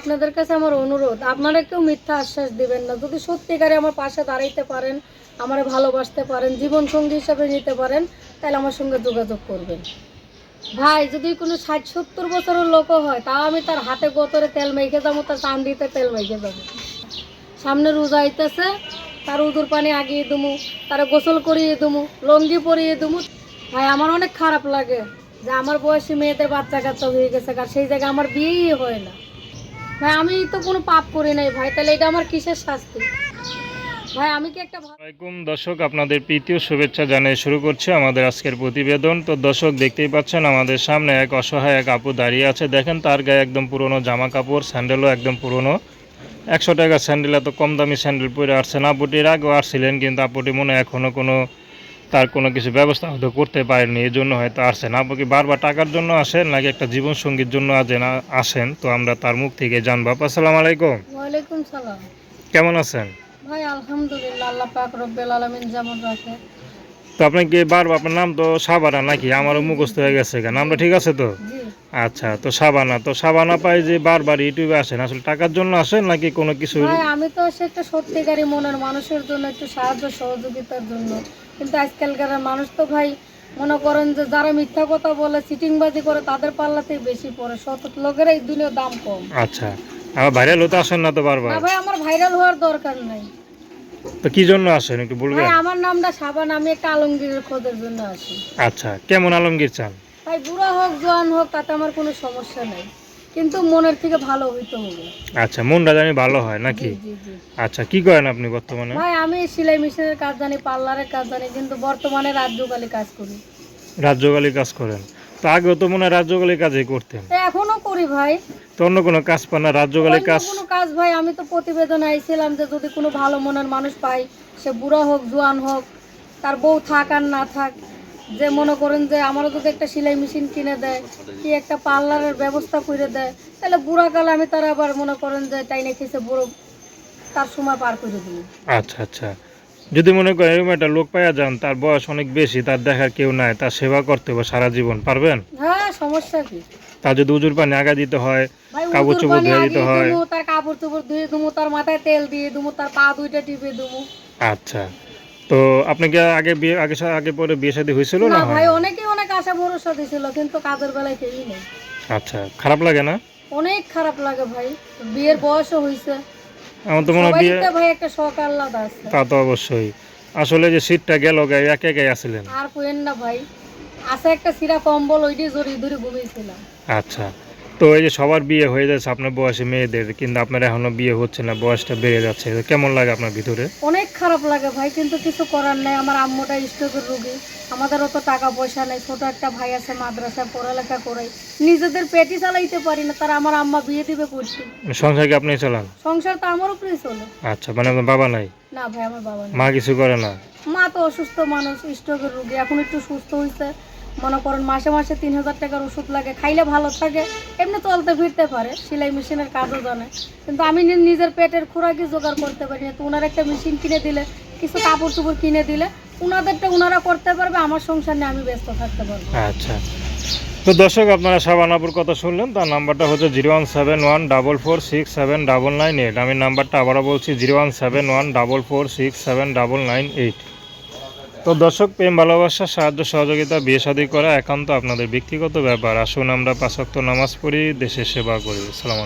আপনাদের কাছে আমার অনুরোধ, আপনারা কেউ মিথ্যা আশ্বাস দিবেন না। যদি সত্যিকারে আমার পাশে দাঁড়াইতে পারেন, আমার ভালোবাসতে পারেন, জীবন সঙ্গী হিসাবে নিতে পারেন, তাহলে আমার সঙ্গে যোগাযোগ করবেন। ভাই যদি কোনো 60-70 বছরের লোকও হয়, তাও আমি তার হাতে গোতরে তেল মেখে যাবো, তার চান্দিতে তেল মেখে যাবো। সামনে রোজা আইতেছে, তার উদুর পানি আগিয়ে দুমু, তার গোসল করিয়ে দুমু, লঙ্গি পরিয়ে দুমু। ভাই আমার অনেক খারাপ লাগে যে আমার বয়সী মেয়েদের বাচ্চা কাচ্চা হয়ে গেছে, আর সেই জায়গায় আমার বিয়েই হয় না। ভাই আমি তো কোনো পাপ করি নাই ভাই, তাহলে এটা আমার কিসের শাস্তি? ভাই আমি কি একটা আসসালামাইকুম দর্শক, আপনাদের প্রীতীয় শুভেচ্ছা জানিয়ে শুরু করছে আমাদের আজকের প্রতিবেদন। তো দর্শক দেখতেই পাচ্ছেন আমাদের সামনে এক অসহায় এক আপু দাঁড়িয়ে আছে। দেখেন তার গায়ে একদম পুরনো জামা কাপড়, স্যান্ডেলও একদম পুরনো। 100 টাকার স্যান্ডেল, এত কম দামি স্যান্ডেল পরে আসছেন। আপুটির আগেও আসছিলেন, কিন্তু আপুটি মনে হয় এখনও তার কোনো কিছু ব্যবস্থা হয়তো করতে পারেনি, এই জন্য হয়তো আসছেন। আপু কি বারবার টাকার জন্য আসেন নাকি একটা জীবনসঙ্গীর জন্য আসেন? তো আমরা তার মুখ থেকে জানবো। আপু আসসালামু আলাইকুম। ওয়ালাইকুম সালাম। কেমন আছেন? ভাই আলহামদুলিল্লাহ, আল্লাহ পাক রব্বুল আলামিন যেমন রাখে। তো আপনি কি বারবার, আপনার নাম তো সাবানা নাকি? আমারও মুখস্থ হয়ে গেছে, নামটা ঠিক আছে তো? জি আচ্ছা, তো সাবানা, তো সাবানা পাই যে বারবার ইউটিউবে আসেন, আসলে টাকার জন্য আসেন নাকি কোনো কিছু? ভাই আমি তো আসলে একটা সত্যিকারী মনের মানুষের জন্য, একটু সাহায্য সহযোগিতার জন্য। কিন্তু আজকালকার মানুষ তো ভাই মনে করেন যে যারা মিথ্যা কথা বলে, চিটিংবাজি করে, তাদের পাল্লাতেই বেশি পড়ে। সৎ লোকের এই দুনিয়ার দাম কম। আচ্ছা, আবার ভাইরাল হতে আসেন না তো বারবার? না ভাই আমার ভাইরাল হওয়ার দরকার নাই। তো কি জন্য আসেন একটু ভাই বলবেন? আমার নামটা সাবান, আমি একটা আলমগীরের খোঁজের জন্য আসি। আচ্ছা, কেমন আলমগীর চান? ভাই বুড়া হোক জোয়ান হোক তাতে আমার কোনো সমস্যা নাই, কিন্তু মনের থেকে ভালো হইতে হবে। আচ্ছা, মনটা জানি ভালো হয় জি নাকি? জি জি। আচ্ছা, কি করেন আপনি বর্তমানে? ভাই আমি সেলাই মেশিনের কাজ জানি, পার্লারের কাজ জানি, কিন্তু বর্তমানে রাজ্যকালী কাজ করি। রাজ্যকালী কাজ করেন? তো আগেও তো মনে হয় রাজ্যকালী কাজই করতেন। তো এখনো করি ভাই। তো অন্য কোনো কাজ পান না? রাজ্যকালী অন্য কাজ। কোনো কাজ ভাই, আমি তো প্রতিবেদন আইছিলাম যে যদি কোনো ভালো মনের মানুষ পাই, সে বুড়া হোক জোয়ান হোক, তার বউ থাক আর না থাক, যে মনে করেন যে আমারও যদি একটা সেলাই মেশিন কিনে দেয়, কি একটা পার্লারের ব্যবস্থা করে দেয়, তাহলে বুড়াকালে আমি তার আবার মনে করেন যে টাইনে খেয়েছে বুড়ো, তার সময় পার করে দিই। আচ্ছা আচ্ছা, যদি মনে করেন এরকম একটা লোক পাইয়া যান, তার বয়স অনেক বেশি, তার দেখার কেউ নাই, তার সেবা করতে হবে সারা জীবন, পারবেন? হ্যাঁ সমস্যা কি? তার যদি উজুর পানি আগা দিতে হয়, ভাই কাপড় উদুর চোপড় পানি ধুয়ে দিতে আগিয়ে হয়। দুমু, তার কাপড় চোপড় ধুয়ে দুমু, তার মাথায় তেল দিয়ে দুমু, তার পা দুইটা টিপে দুমু। আচ্ছা, তো আপনি কি আগে বিয়ে, আগে পরে বিয়ে শাদী হয়েছিল না না ভাই হয়নি? অনেকে অনেক আশা ভরসা দিছিল, কিন্তু কাজের বেলায় কেউই নেই। আচ্ছা, খারাপ লাগে না? অনেক খারাপ লাগে ভাই, বিয়ের বয়সও হয়েছে, আমার তো মনে হয় বিয়ে। সবাইতে ভাই একটা শখ আহ্লাদ আছে। তা তো অবশ্যই। আসলে যে সিটটা গেল গায়ে, একে একাই আসছিলেন? আর কোয়েন না ভাই, আছে একটা সিরা কম্বল, ওইটাই জড়িয়ে ধরে ঘুমিয়েছিলাম। আচ্ছা, তো এই যে সবার বিয়ে হয়ে যাচ্ছে আপনার বয়সে মেয়েদের, কিন্তু আপনার এখনো বিয়ে হচ্ছে না, বয়সটা বেড়ে যাচ্ছে, তো কেমন লাগে আপনার ভিতরে? অনেক খারাপ লাগে ভাই, কিন্তু কিছু করার নাই। আমার আম্মুটা স্ট্রোকের রোগী, আমাদের অত টাকা পয়সা নেই। ছোট একটা ভাই আছে, মাদ্রাসায় পড়ালেখা করে, নিজেদের পেটই চালাইতে পারি না, তারা আমার আম্মা বিয়ে দিবে করছি। সংসার কি আপনি চালান? সংসার তো আমার উপরেই চলে। আচ্ছা, মানে আপনার বাবা নাই? না ভাই আমার বাবা নেই। মা কিছু করে না? মা তো অসুস্থ মানুষ, স্ট্রোকের রোগী, এখন একটু সুস্থ হয়েছে। মনে করেন মাসে মাসে 3000 টাকার ওষুধ লাগে, খাইলে ভালো থাকে, এমনি চলতে ফিরতে পারে, সেলাই মেশিনের কাজও জানে। কিন্তু আমি নিজের পেটের খোরাকি জোগাড় করতে পারি না। তো ওনার একটা মেশিন কিনে দিলে, কিছু কাপড় চোপড় কিনে দিলে, ওনাদেরটা ওনারা করতে পারবে, আমার সংসার নিয়ে আমি ব্যস্ত থাকতে পারবো। আচ্ছা, তো দর্শক আপনারা শাবানাপুর কথা শুনলেন। তার নাম্বারটা হচ্ছে 01714467998। আমি নাম্বারটা আবারও বলছি 01714467998। তো দর্শক, প্রেম ভালোবাসা, সাহায্য সহযোগিতা, বিয়ে শাদী করা একান্ত আপনাদের ব্যক্তিগত ব্যাপার। আসুন আমরা 5 ওয়াক্ত নামাজ পড়ি, দেশের সেবা করি। আসসালামু আলাইকুম।